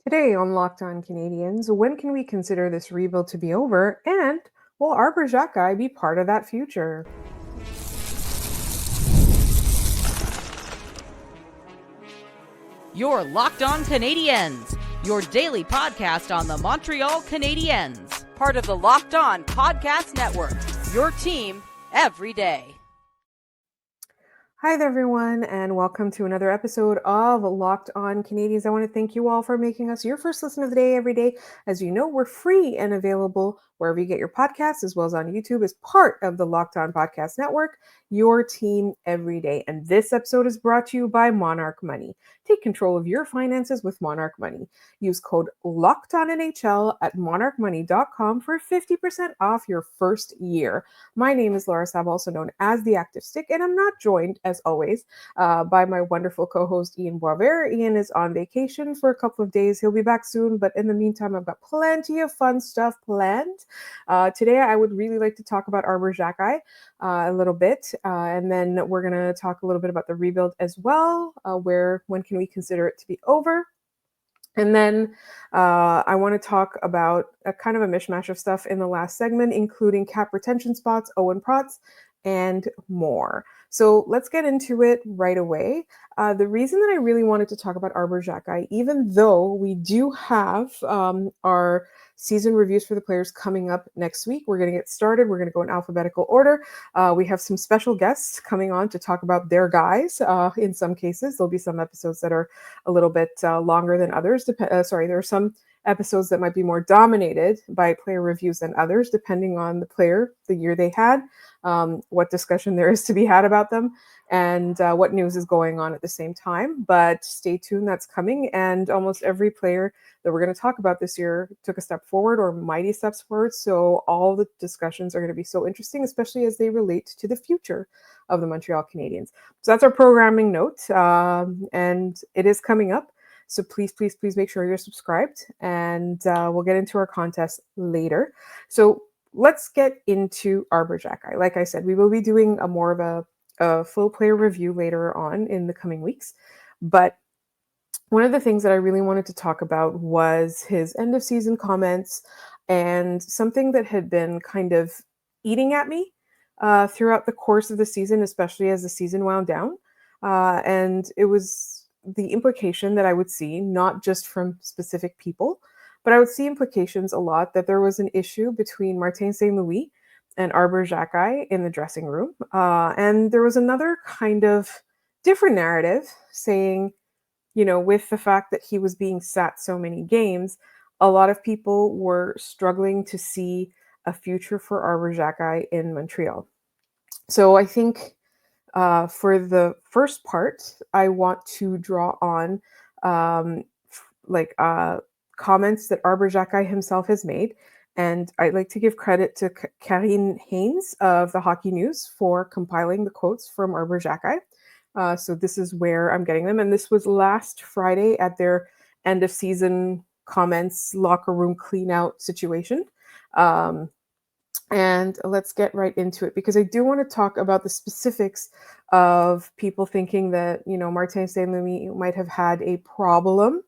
Today on Locked On Canadians, when can we consider this rebuild to be over? And will Arber Xhekaj be part of that future? You're Locked On Canadiens, your daily podcast on the Montreal Canadiens, part of the Locked On Podcast Network, your team every day. Hi there, everyone, and welcome to another episode of Locked On Canadians. I want to thank you all for making us your first listen of the day every day. As you know, we're free and available wherever you get your podcasts, as well as on YouTube, as part of the Locked On Podcast Network, your team every day. And this episode is brought to you by Monarch Money. Take control of your finances with Monarch Money. Use code LOCKEDONNHL at monarchmoney.com for 50% off your first year. My name is Laura Sab, also known as The Active Stick, and I'm not joined, as always, by my wonderful co-host Ian Boisvert. Ian is on vacation for a couple of days. He'll be back soon, but in the meantime, I've got plenty of fun stuff planned. Today, I would really like to talk about Arber Xhekaj a little bit, and then we're going to talk a little bit about the rebuild as well. When can we consider it to be over? And then I want to talk about a kind of a mishmash of stuff in the last segment, including cap retention spots, Owen Protz, and more. So let's get into it right away. The reason that I really wanted to talk about Arber Xhekaj, even though we do have our season reviews for the players coming up next week, we're going to get started. We're going to go in alphabetical order. We have some special guests coming on to talk about their guys. In some cases, there'll be some episodes that are a little bit longer than others. There are some episodes that might be more dominated by player reviews than others, depending on the player, the year they had, what discussion there is to be had about them, and what news is going on at the same time. But stay tuned, that's coming. And almost every player that we're going to talk about this year took a step forward or mighty steps forward. So all the discussions are going to be so interesting, especially as they relate to the future of the Montreal Canadiens. So that's our programming note, and it is coming up. So please make sure you're subscribed, and we'll get into our contest later. So let's get into Arber Xhekaj. Like I said, we will be doing more of a full player review later on in the coming weeks. But one of the things that I really wanted to talk about was his end of season comments and something that had been kind of eating at me throughout the course of the season, especially as the season wound down. And it was the implication that I would see, not just from specific people, but I would see implications a lot that there was an issue between Martin St. Louis and Arber Xhekaj in the dressing room. And there was another kind of different narrative saying, with the fact that he was being sat so many games, a lot of people were struggling to see a future for Arber Xhekaj in Montreal. So I think for the first part, I want to draw on comments that Arber Xhekaj himself has made. And I'd like to give credit to Karine Haynes of the Hockey News for compiling the quotes from Arber Xhekaj. So this is where I'm getting them. And this was last Friday at their end of season comments, locker room clean out situation. And let's get right into it, because I do want to talk about the specifics of people thinking that, Martin St. Louis might have had a problem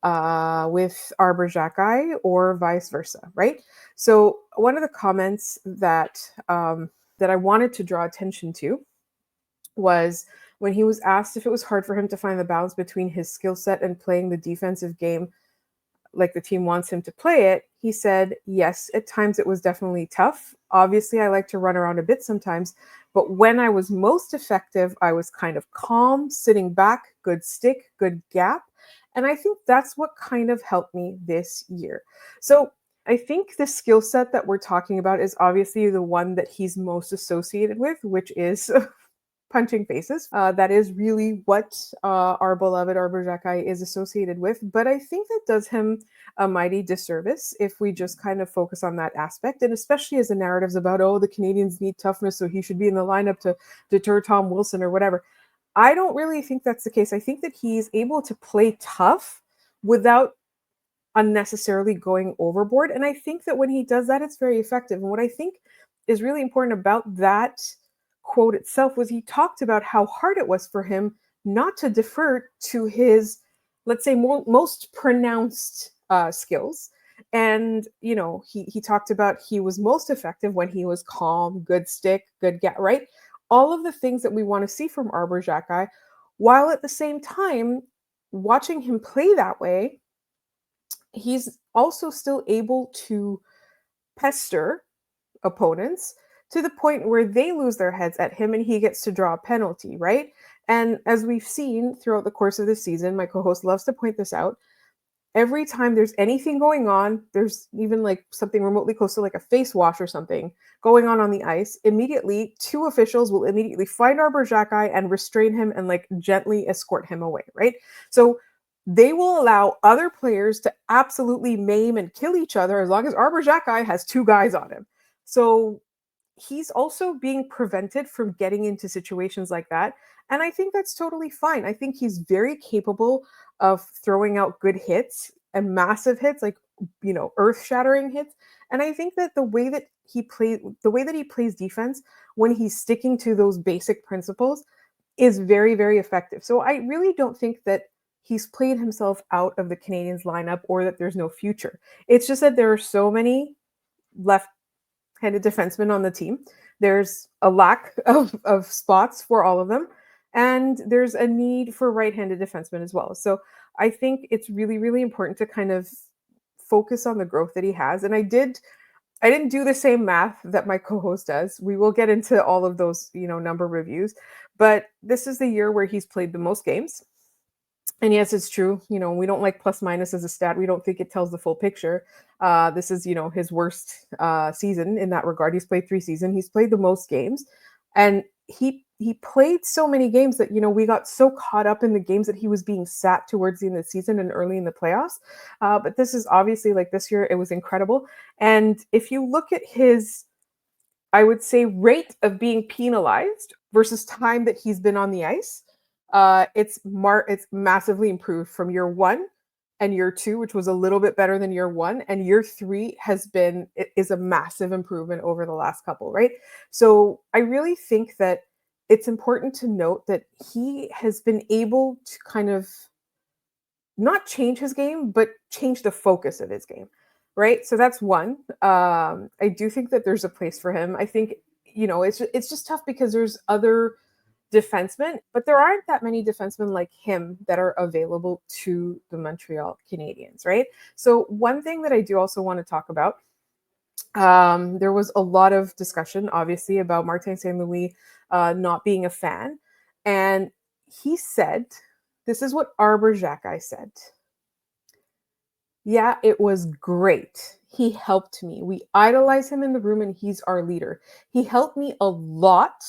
with Arber Xhekaj or vice versa, right? So one of the comments that I wanted to draw attention to was when he was asked if it was hard for him to find the balance between his skill set and playing the defensive game like the team wants him to play it. He said, yes, at times it was definitely tough. Obviously, I like to run around a bit sometimes, but when I was most effective, I was kind of calm, sitting back, good stick, good gap. And I think that's what kind of helped me this year. So I think the skill set that we're talking about is obviously the one that he's most associated with, which is punching faces. That is really what our beloved Arber Xhekaj is associated with. But I think that does him a mighty disservice if we just kind of focus on that aspect. And especially as the narratives about, the Canadians need toughness, so he should be in the lineup to deter Tom Wilson or whatever. I don't really think that's the case. I think that he's able to play tough without unnecessarily going overboard. And I think that when he does that, it's very effective. And what I think is really important about that quote itself was he talked about how hard it was for him not to defer to his let's say, most pronounced skills. And he talked about he was most effective when he was calm, good stick, good get, right? All of the things that we want to see from Arber Xhekaj, while at the same time watching him play that way, he's also still able to pester opponents to the point where they lose their heads at him and he gets to draw a penalty, right? And as we've seen throughout the course of the season, my co-host loves to point this out. Every time there's anything going on, there's even like something remotely close to like a face wash or something going on the ice, immediately two officials will immediately find Arber Xhekaj and restrain him and like gently escort him away, right? So they will allow other players to absolutely maim and kill each other as long as Arber Xhekaj has two guys on him. So he's also being prevented from getting into situations like that. And I think that's totally fine. I think he's very capable of throwing out good hits and massive hits, like, earth shattering hits. And I think that the way that he plays defense when he's sticking to those basic principles is very, very effective. So I really don't think that he's played himself out of the Canadiens lineup or that there's no future. It's just that there are so many left handed defensemen on the team. There's a lack of spots for all of them. And there's a need for right handed defensemen as well. So I think it's really, really important to kind of focus on the growth that he has. And I didn't do the same math that my co-host does. We will get into all of those, number reviews. But this is the year where he's played the most games. And yes, it's true. We don't like plus minus as a stat. We don't think it tells the full picture. This is, his worst season in that regard. He's played 3 seasons. He's played the most games, and he played so many games that we got so caught up in the games that he was being sat towards the end of the season and early in the playoffs. But this is obviously, like, this year it was incredible. And if you look at his, I would say, rate of being penalized versus time that he's been on the ice, it's massively improved from year 1 and year 2, which was a little bit better than year 1, and year 3 is a massive improvement over the last couple, right? So I really think that it's important to note that he has been able to kind of not change his game, but change the focus of his game, right? So that's one. I do think that there's a place for him. I think, it's just tough because there's other defensemen, but there aren't that many defensemen like him that are available to the Montreal Canadiens, right? So one thing that I do also want to talk about, there was a lot of discussion, obviously, about Martin St. Louis not being a fan. And he said, this is what Arber Xhekaj said. Yeah, it was great. He helped me. We idolize him in the room and he's our leader. He helped me a lot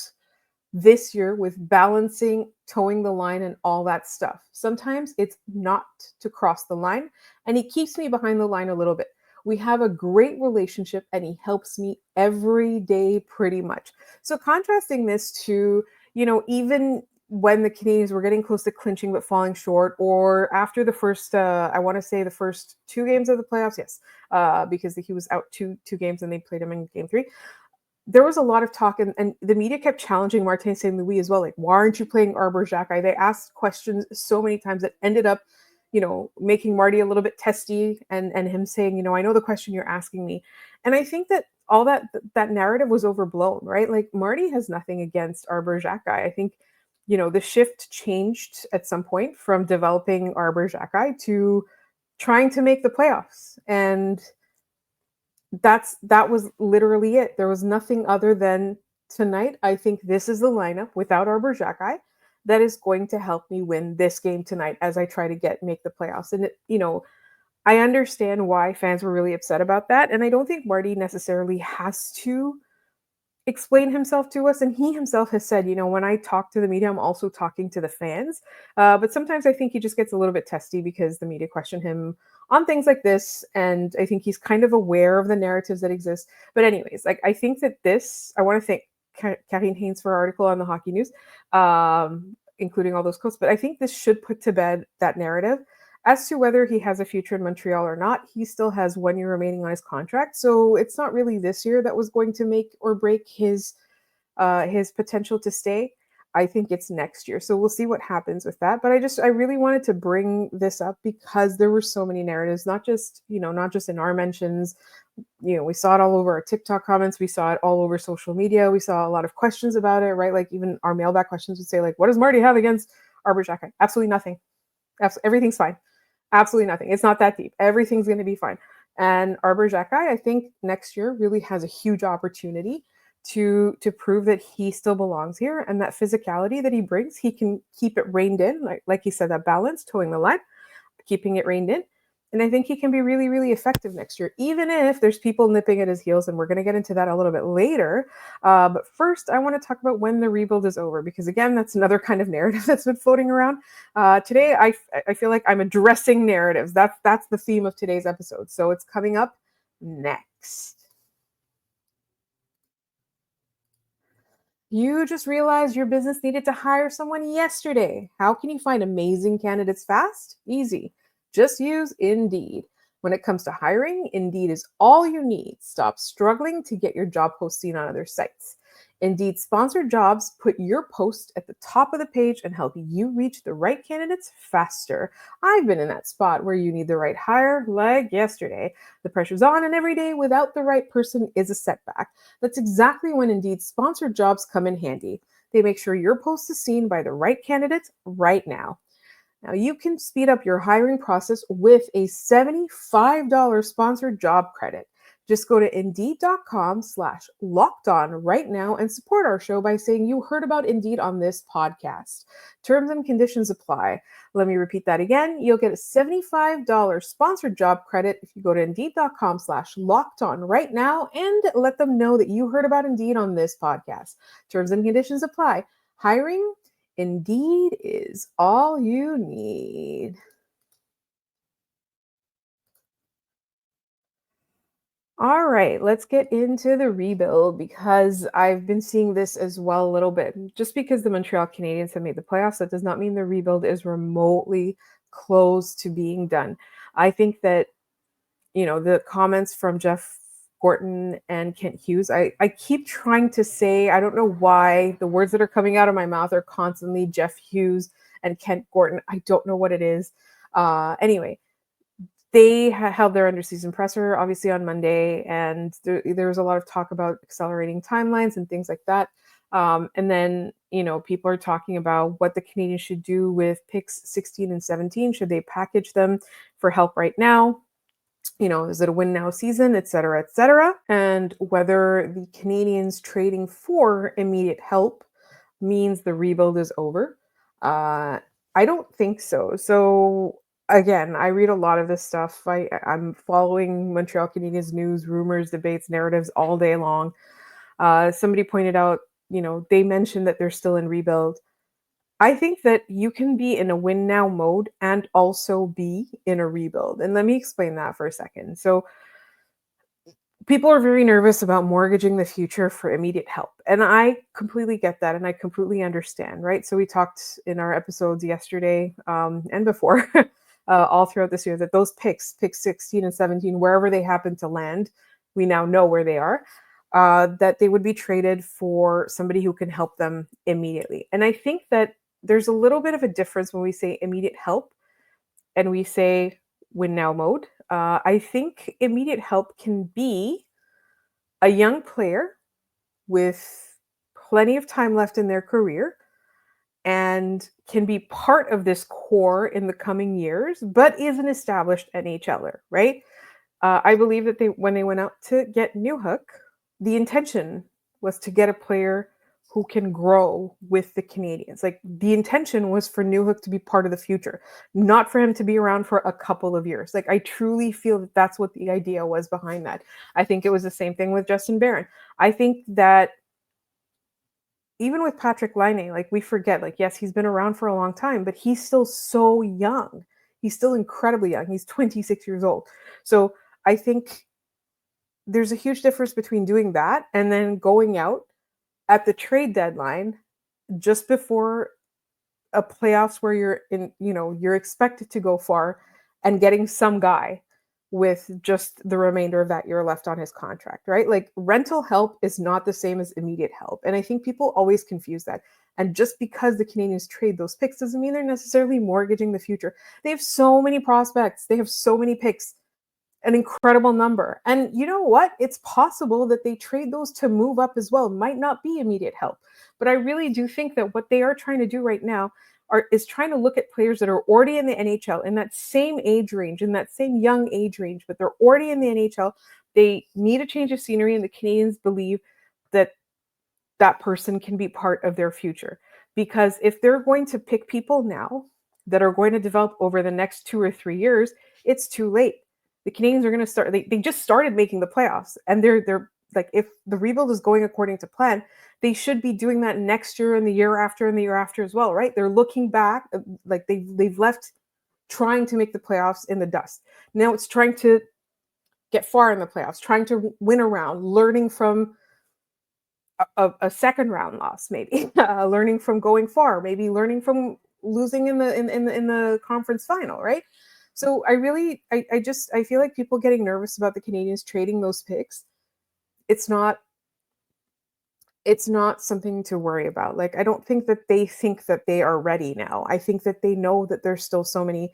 this year with balancing, towing the line, and all that stuff. Sometimes it's not to cross the line, and he keeps me behind the line a little bit. We have a great relationship and he helps me every day pretty much. So contrasting this to, even when the Canadiens were getting close to clinching but falling short, or after the first, I want to say the first 2 games of the playoffs, yes, because he was out two games and they played him in game 3. There was a lot of talk, and the media kept challenging Martin St. Louis as well. Like, why aren't you playing Arber Xhekaj? They asked questions so many times that ended up, making Marty a little bit testy, and him saying, I know the question you're asking me. And I think that all that narrative was overblown, right? Like, Marty has nothing against Arber Xhekaj. I think, the shift changed at some point from developing Arber Xhekaj to trying to make the playoffs. And that was literally it. There was nothing other than, tonight, I think this is the lineup without Arber Xhekaj that is going to help me win this game tonight as I try to make the playoffs. And I understand why fans were really upset about that. And I don't think Marty necessarily has to explain himself to us. And he himself has said, when I talk to the media, I'm also talking to the fans. But sometimes I think he just gets a little bit testy because the media question him on things like this. And I think he's kind of aware of the narratives that exist. But anyways, like, I think that I want to thank Karine Haynes for her article on the Hockey News, including all those quotes. But I think this should put to bed that narrative. As to whether he has a future in Montreal or not, he still has 1 year remaining on his contract. So it's not really this year that was going to make or break his potential to stay. I think it's next year. So we'll see what happens with that. But I really wanted to bring this up because there were so many narratives, not just, not just in our mentions. We saw it all over our TikTok comments. We saw it all over social media. We saw a lot of questions about it, right? Like even our mailbag questions would say, like, what does Marty have against Arber Xhekaj? Absolutely nothing. Everything's fine. Absolutely nothing. It's not that deep. Everything's going to be fine. And Arber Xhekaj, I think next year really has a huge opportunity to prove that he still belongs here, and that physicality that he brings, he can keep it reined in, like he said, that balance, towing the line, keeping it reined in. And I think he can be really, really effective next year, even if there's people nipping at his heels. And we're going to get into that a little bit later. But first, I want to talk about when the rebuild is over, because again, that's another kind of narrative that's been floating around. Today, I feel like I'm addressing narratives. That's the theme of today's episode. So it's coming up next. You just realized your business needed to hire someone yesterday. How can you find amazing candidates fast? Easy. Just use Indeed. When it comes to hiring, Indeed is all you need. Stop struggling to get your job post seen on other sites. Indeed sponsored jobs put your post at the top of the page and help you reach the right candidates faster. I've been in that spot where you need the right hire, like yesterday. The pressure's on, and every day without the right person is a setback. That's exactly when Indeed sponsored jobs come in handy. They make sure your post is seen by the right candidates right now. Now, you can speed up your hiring process with a $75 sponsored job credit. Just go to Indeed.com/locked-on right now and support our show by saying you heard about Indeed on this podcast. Terms and conditions apply. Let me repeat that again. You'll get a $75 sponsored job credit if you go to Indeed.com/locked-on right now and let them know that you heard about Indeed on this podcast. Terms and conditions apply. Hiring, Indeed is all you need. All right, let's get into the rebuild, because I've been seeing this as well a little bit. Just because the Montreal Canadiens have made the playoffs, that does not mean the rebuild is remotely close to being done. I think that, the comments from Jeff Gorton and Kent Hughes, I keep trying to say, I don't know why the words that are coming out of my mouth are constantly Jeff Hughes and Kent Gorton. I don't know what it is. Anyway, they held their underseason presser, obviously, on Monday, and there was a lot of talk about accelerating timelines and things like that. And then, people are talking about what the Canadiens should do with picks 16 and 17. Should they package them for help right now? Is it a win now season, et cetera, et cetera? And whether the Canadiens trading for immediate help means the rebuild is over. I don't think so. So again, I read a lot of this stuff. I'm following Montreal Canadiens news, rumors, debates, narratives all day long. Somebody pointed out, they mentioned that they're still in rebuild. I think that you can be in a win now mode and also be in a rebuild. And let me explain that for a second. So people are very nervous about mortgaging the future for immediate help. And I completely get that. And I completely understand, right? So we talked in our episodes yesterday and before, all throughout this year, that those picks 16 and 17, wherever they happen to land, we now know where they are, that they would be traded for somebody who can help them immediately. And I think that there's a little bit of a difference when we say immediate help and we say win now mode. I think immediate help can be a young player with plenty of time left in their career and can be part of this core in the coming years, but is an established NHLer, right? I believe that when they went out to get Newhook, the intention was to get a player who can grow with the Canadiens. Like, the intention was for Newhook to be part of the future, not for him to be around for a couple of years. Like, I truly feel that that's what the idea was behind that. I think it was the same thing with Justin Barron. I think that even with Patrick Laine, like, we forget, like, yes, he's been around for a long time, but he's still so young. He's still incredibly young. He's 26 years old. So I think there's a huge difference between doing that and then going out at the trade deadline just before a playoffs where you're expected to go far and getting some guy with just the remainder of that year left on his contract, right? Like rental help is not the same as immediate help. And I think people always confuse that. And just because the Canadiens trade those picks doesn't mean they're necessarily mortgaging the future. They have so many prospects, they have so many picks, an incredible number. And you know what? It's possible that they trade those to move up as well. Might not be immediate help. But I really do think that what they are trying to do right now is trying to look at players that are already in the NHL in that same age range, in that same young age range, but they're already in the NHL. They need a change of scenery, and the Canadiens believe that that person can be part of their future. Because if they're going to pick people now that are going to develop over the next 2 or 3 years, it's too late. The Canadiens are going to start. They just started making the playoffs, and they're like, if the rebuild is going according to plan, they should be doing that next year and the year after and the year after as well, right? They're looking back, like they've left trying to make the playoffs in the dust. Now it's trying to get far in the playoffs, trying to win a round, learning from a second round loss, maybe learning from going far, maybe learning from losing in the conference final, right? So I feel like people getting nervous about the Canadiens trading those picks. It's not something to worry about. Like, I don't think that they think that they are ready now. I think that they know that there's still so many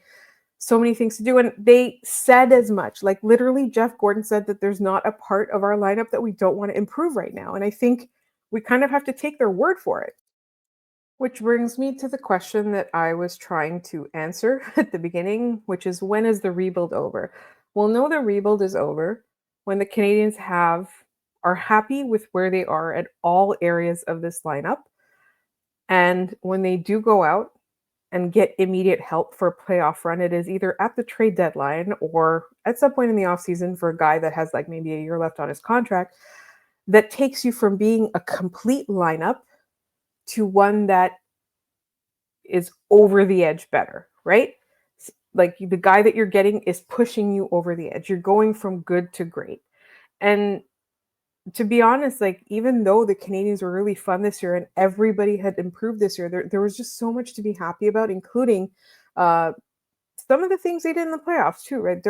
things to do. And they said as much. Like, literally, Jeff Gorton said that there's not a part of our lineup that we don't want to improve right now. And I think we kind of have to take their word for it. Which brings me to the question that I was trying to answer at the beginning, which is, when is the rebuild over? We'll know the rebuild is over when the Canadiens are happy with where they are at all areas of this lineup. And when they do go out and get immediate help for a playoff run, it is either at the trade deadline or at some point in the offseason for a guy that has like maybe a year left on his contract, that takes you from being a complete lineup to one that is over the edge better, right? Like, the guy that you're getting is pushing you over the edge. You're going from good to great. And to be honest, like, even though the Canadiens were really fun this year and everybody had improved this year, there was just so much to be happy about, including some of the things they did in the playoffs too, right?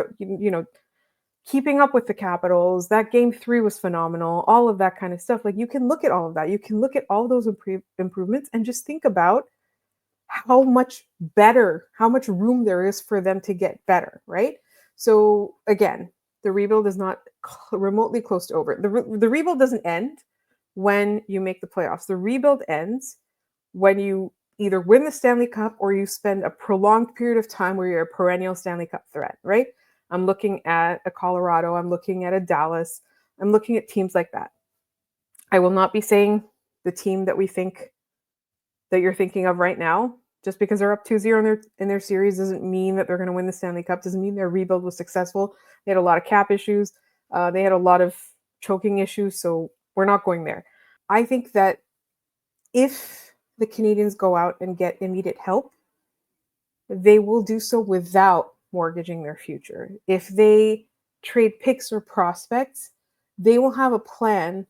Keeping up with the Capitals, that game 3 was phenomenal, all of that kind of stuff. Like, you can look at all of that. You can look at all those improvements and just think about how much better, how much room there is for them to get better, right? So again, the rebuild is not remotely close to over. The rebuild doesn't end when you make the playoffs. The rebuild ends when you either win the Stanley Cup or you spend a prolonged period of time where you're a perennial Stanley Cup threat, right? I'm looking at a Colorado. I'm looking at a Dallas. I'm looking at teams like that. I will not be saying the team that we think that you're thinking of right now. Just because they're up 2-0 in their series doesn't mean that they're going to win the Stanley Cup, doesn't mean their rebuild was successful. They had a lot of cap issues. They had a lot of choking issues, so we're not going there. I think that if the Canadiens go out and get immediate help, they will do so without mortgaging their future. If they trade picks or prospects, they will have a plan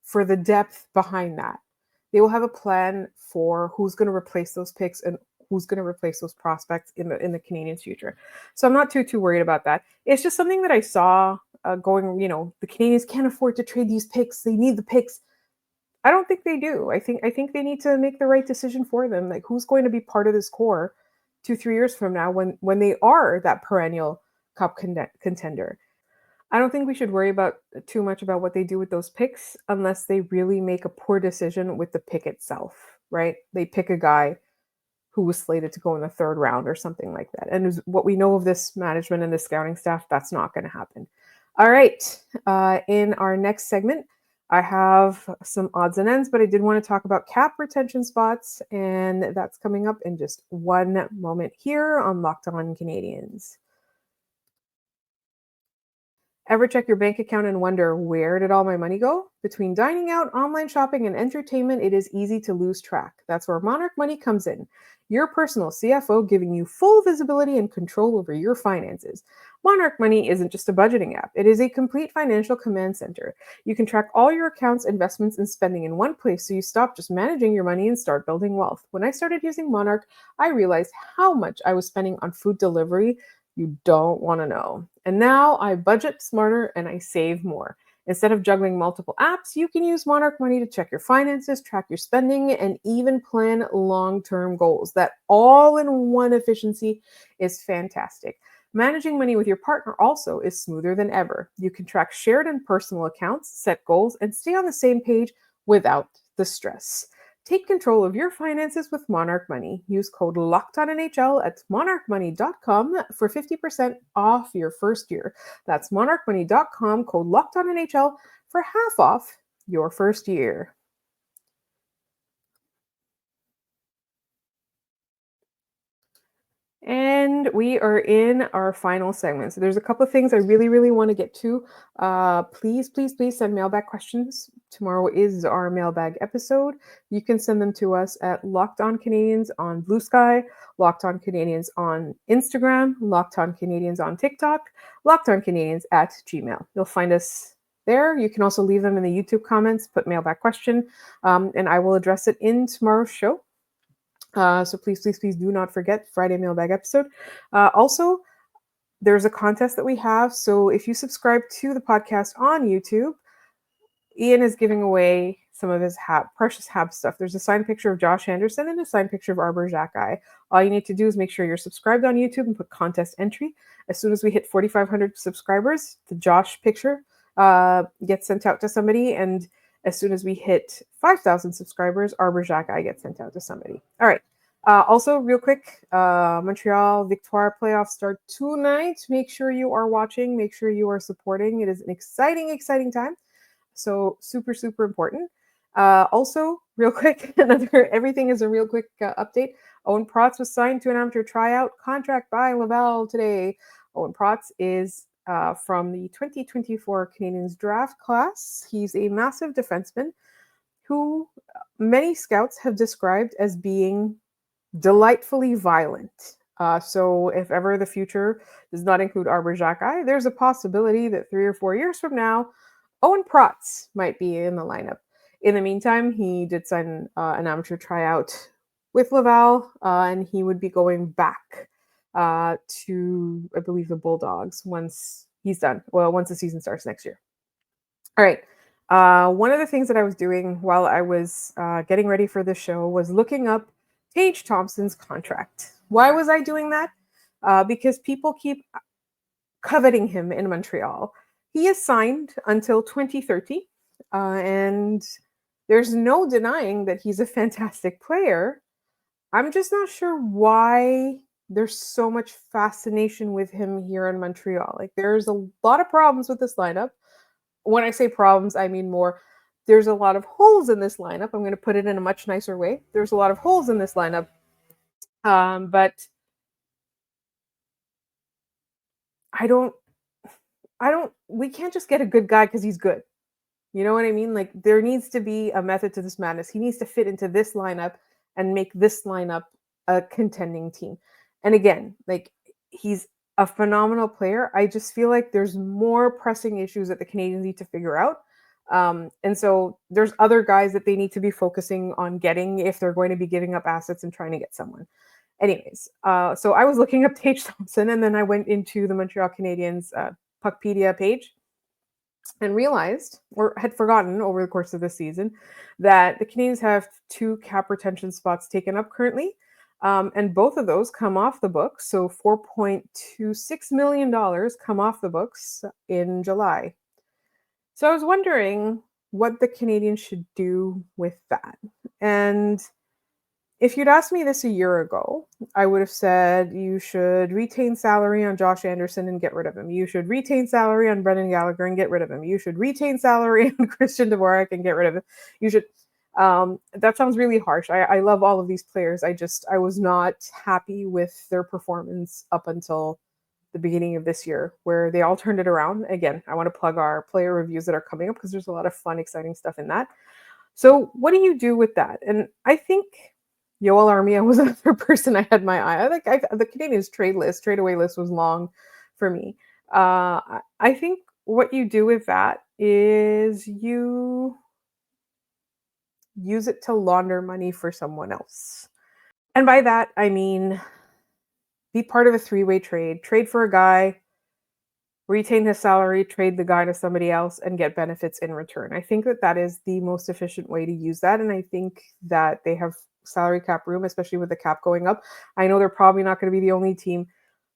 for the depth behind that. They will have a plan for who's going to replace those picks and who's going to replace those prospects in the Canadiens' future. So I'm not too worried about that. It's just something that I saw going, the Canadiens can't afford to trade these picks. They need the picks. I don't think they do. I think they need to make the right decision for them. Like, who's going to be part of this core 2-3 years from now when they are that perennial cup contender. I don't think we should worry about too much about what they do with those picks unless they really make a poor decision with the pick itself, right? They pick a guy who was slated to go in the 3rd round or something like that. And what we know of this management and the scouting staff, that's not going to happen. All right. In our next segment, I have some odds and ends, but I did want to talk about cap retention spots, and that's coming up in just one moment here on Locked On Canadiens. Ever check your bank account and wonder, where did all my money go? Between dining out, online shopping, and entertainment, it is easy to lose track. That's where Monarch Money comes in. Your personal CFO giving you full visibility and control over your finances. Monarch Money isn't just a budgeting app. It is a complete financial command center. You can track all your accounts, investments, and spending in one place so you stop just managing your money and start building wealth. When I started using Monarch, I realized how much I was spending on food delivery You don't want to know. And now I budget smarter and I save more. Instead of juggling multiple apps, you can use Monarch Money to check your finances, track your spending, and even plan long term goals. That all in one efficiency is fantastic. Managing money with your partner also is smoother than ever. You can track shared and personal accounts, set goals, and stay on the same page without the stress. Take control of your finances with Monarch Money. Use code LOCKEDONNHL at monarchmoney.com for 50% off your first year. That's monarchmoney.com, code LOCKEDONNHL for half off your first year. And we are in our final segment. So there's a couple of things I really want to get to. Please send mailbag questions. Tomorrow is our mailbag episode. You can send them to us at Locked On Canadians on Blue Sky, Locked On Canadians on Instagram, Locked On Canadians on TikTok, Locked On Canadians at Gmail. You'll find us there. You can also leave them in the YouTube comments, put mailbag question, and I will address it in tomorrow's show. So please do not forget Friday mailbag episode. Also, there's a contest that we have. So if you subscribe to the podcast on YouTube, Ian is giving away some of his precious Habs stuff. There's a signed picture of Josh Anderson and a signed picture of Arber Xhekaj. All you need to do is make sure you're subscribed on YouTube and put contest entry. As soon as we hit 4,500 subscribers, the Josh picture gets sent out to somebody, and as soon as we hit 5,000 subscribers, Arber Xhekaj gets sent out to somebody. All right. Also, real quick, Montreal Victoire playoffs start tonight. Make sure you are watching. Make sure you are supporting. It is an exciting time. So super important. Also, real quick, everything is a real quick update. Owen Protz was signed to an amateur tryout contract by Laval today. Owen Protz is from the 2024 Canadiens draft class. He's a massive defenseman who many scouts have described as being delightfully violent. So if ever the future does not include Arber Xhekaj, there's a possibility that 3 or 4 years from now, Owen Protz might be in the lineup. In the meantime, he did sign an amateur tryout with Laval, and he would be going back to, I believe, the Bulldogs once he's done. Well, once the season starts next year. All right. One of the things that I was doing while I was getting ready for the show was looking up Tage Thompson's contract. Why was I doing that? Because people keep coveting him in Montreal. He is signed until 2030, and there's no denying that he's a fantastic player. I'm just not sure why there's so much fascination with him here in Montreal. Like, there's a lot of problems with this lineup. When I say problems, I mean more, there's a lot of holes in this lineup. I'm going to put it in a much nicer way. There's a lot of holes in this lineup. But we can't just get a good guy because he's good. You know what I mean? Like, there needs to be a method to this madness. He needs to fit into this lineup and make this lineup a contending team. And again, like, he's a phenomenal player. I just feel like there's more pressing issues that the Canadiens need to figure out. And so there's other guys that they need to be focusing on getting if they're going to be giving up assets and trying to get someone. Anyways, so I was looking up Tage Thompson, and then I went into the Montreal Canadiens Puckpedia page and realized, or had forgotten over the course of the season, that the Canadiens have 2 cap retention spots taken up currently. And both of those come off the books. So $4.26 million come off the books in July. So I was wondering what the Canadiens should do with that. And if you'd asked me this a year ago, I would have said you should retain salary on Josh Anderson and get rid of him. You should retain salary on Brendan Gallagher and get rid of him. You should retain salary on Christian Dvorak and get rid of him. You should. That sounds really harsh. I love all of these players. I was not happy with their performance up until the beginning of this year, where they all turned it around. Again, I want to plug our player reviews that are coming up because there's a lot of fun, exciting stuff in that. So what do you do with that? And I think Yoel Armia was another person I had my eye. The Canadiens trade-away list was long for me. I think what you do with that is you use it to launder money for someone else. And by that, I mean, be part of a three-way trade for a guy, retain his salary, trade the guy to somebody else, and get benefits in return. I think that is the most efficient way to use that. And I think that they have salary cap room, especially with the cap going up. I know they're probably not going to be the only team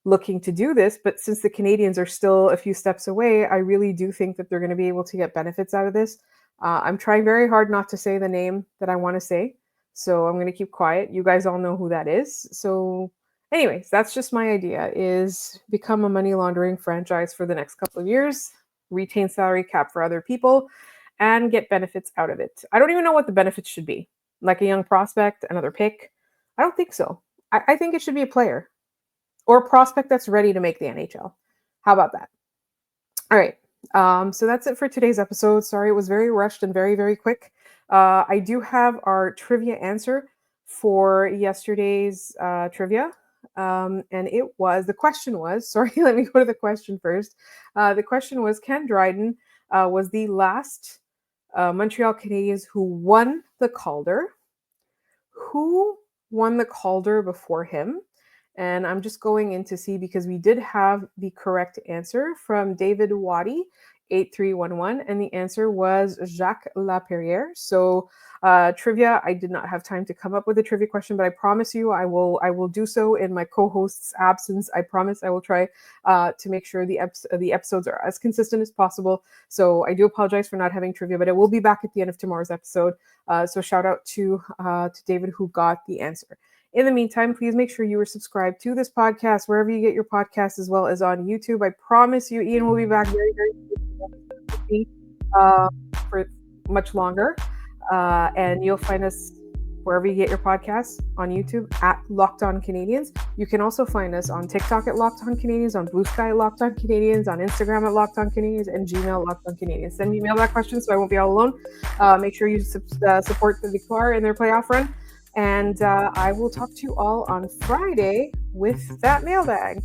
looking to do this, but since the Canadiens are still a few steps away, I really do think that they're going to be able to get benefits out of this. I'm trying very hard not to say the name that I want to say, so I'm going to keep quiet. You guys all know who that is. So anyways, that's just my idea, is become a money laundering franchise for the next couple of years, retain salary cap for other people, and get benefits out of it. I don't even know what the benefits should be. Like a young prospect, another pick? I don't think so. I think it should be a player or a prospect that's ready to make the NHL. How about that? All right. So that's it for today's episode. Sorry, it was very rushed and very, very quick. I do have our trivia answer for yesterday's trivia. And the question was, sorry, let me go to the question first. The question was, Ken Dryden was the last Montreal Canadiens who won the Calder. Who won the Calder before him? And I'm just going in to see, because we did have the correct answer from David Waddy, 8311, and the answer was Jacques Laperriere. So trivia, I did not have time to come up with a trivia question, but I promise you I will do so in my co-host's absence. I promise I will try to make sure the episodes are as consistent as possible. So I do apologize for not having trivia, but it will be back at the end of tomorrow's episode. So shout out to David, who got the answer. In the meantime, please make sure you are subscribed to this podcast wherever you get your podcasts, as well as on YouTube. I promise you, Ian will be back very, very soon for much longer. And you'll find us wherever you get your podcasts, on YouTube at Locked On Canadiens. You can also find us on TikTok at Locked On Canadiens, on Blue Sky at Locked On Canadiens, on Instagram at Locked On Canadiens, and Gmail Locked On Canadiens. Send me mailbag questions so I won't be all alone. Make sure you support the Victoire in their playoff run. And I will talk to you all on Friday with that mailbag.